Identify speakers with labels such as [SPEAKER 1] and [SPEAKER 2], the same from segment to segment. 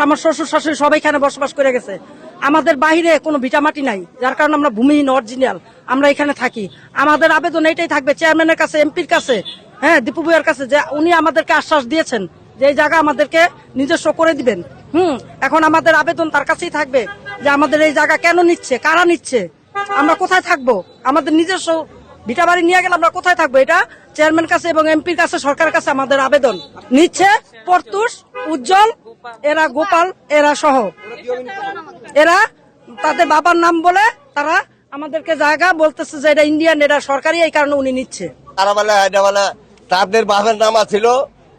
[SPEAKER 1] আমার শ্বশুর শাশুড়ি সবাই এখানে বসবাস করে গেছে। আমাদের বাইরে কোনো ভিটামাটি নাই, যার কারণে আমরা ভূমিহীন অরিজিনাল আমরা এখানে থাকি। আমাদের আবেদন এটাই থাকবে চেয়ারম্যানের কাছে, এমপির কাছে, হ্যাঁ দীপু ভূঁইয়ার কাছে, যে উনি আমাদেরকে আশ্বাস দিয়েছেন যে এই জায়গা আমাদেরকে নিজস্ব করে দিবেন। এখন আমাদের আবেদন তার কাছেই থাকবে যে আমাদের এই জায়গা কেন নিচ্ছে, কারা নিচ্ছে, আমরা কোথায় থাকবো, আমাদের নিজস্ব ভিটা বাড়ি নিয়ে গেলে আমরা কোথায় থাকবো, এটা চেয়ারম্যান কাছে এবং এমপির কাছে, সরকারের কাছে আমাদের আবেদন। নিচ্ছে পর্তুষ, উজ্জ্বল, এরা গোপাল, এরা সহ, এরা তাদের বাবার নাম বলে তারা আমাদেরকে জায়গা বলতেছে যে এটা ইন্ডিয়ান, এটা সরকারি, এই কারণে উনি নিচ্ছে।
[SPEAKER 2] তারা বলে এটা বলে তাদের বাপের নাম ছিল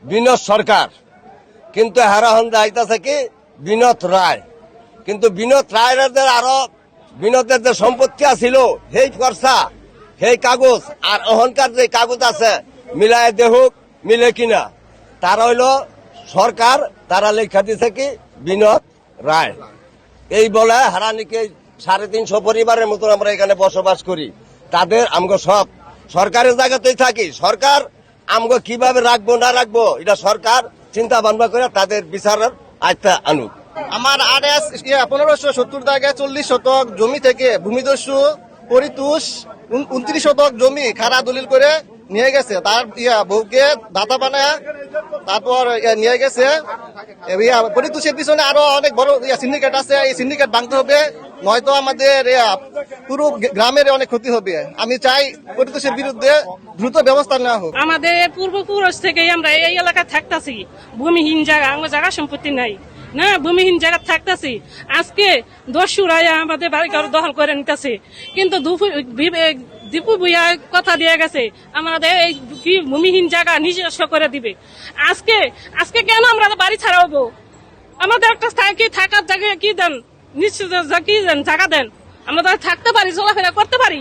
[SPEAKER 2] বিনোদ সরকার, কিন্তু হেরাহন যাইতেছে কি বিনোদ রায়। কিন্তু বিনোদ রায়ের আরো বিনোদের যে সম্পত্তি ছিল সেই খরচা, সেই কাগজ আর অহংকার যে কাগজ আছে মিলায় দেহুক মিলে কিনা, তারা হইল সরকার, তারা লেখা দিছে কি বিনোদ রায়। এই বলে হারানিকে 350 পরিবারের মতন আমরা এখানে বসবাস করি। তাদের আমগো সব সরকারের জায়গাতেই থাকি। সরকার আমগো কিভাবে রাখবো না রাখবো এটা সরকার চিন্তা ভাবনা করে তাদের বিচারের আয়ত্তে আনুক।
[SPEAKER 3] আমার RS 1570 জায়গায় 40 শতক জমি থেকে ভূমিদস্যু পরিতোষ 29 শতক জমি খারা দলিল করে নিয়ে গেছে। তার বউকে দাতা বানায় তারপর নিয়ে গেছে। পরিতোষের পিছনে আরো অনেক বড় সিন্ডিকেট আছে, এই সিন্ডিকেট ভাঙতে হবে, নয়তো আমাদের পুরো গ্রামের অনেক ক্ষতি হবে। আমি চাই পরিতোষের বিরুদ্ধে দ্রুত ব্যবস্থা নেওয়া হোক।
[SPEAKER 4] আমাদের পূর্বপুরুষ থেকে আমরা এই এলাকায় থাকতেছি, ভূমিহীন জায়গা, আমার জায়গা সম্পত্তি নাই না, ভূমিহীন জায়গা থাকতেছি। আজকে দস্যুরা আমাদের বাড়ি ঘর দখল করে নিতেছে, কিন্তু দীপু ভূঁইয়া কথা দিয়ে গেছে আমাদের এই ভূমিহীন জায়গা নিজস্ব করে দিবে। আজকে কেন আমরা বাড়ি ছাড়া হবো? আমাদের একটা স্থায়ী থাকার জায়গা কি দেন, নিশ্চিত কি দেন, জায়গা দেন, আমরা থাকতে পারি, চলাফেরা করতে পারি।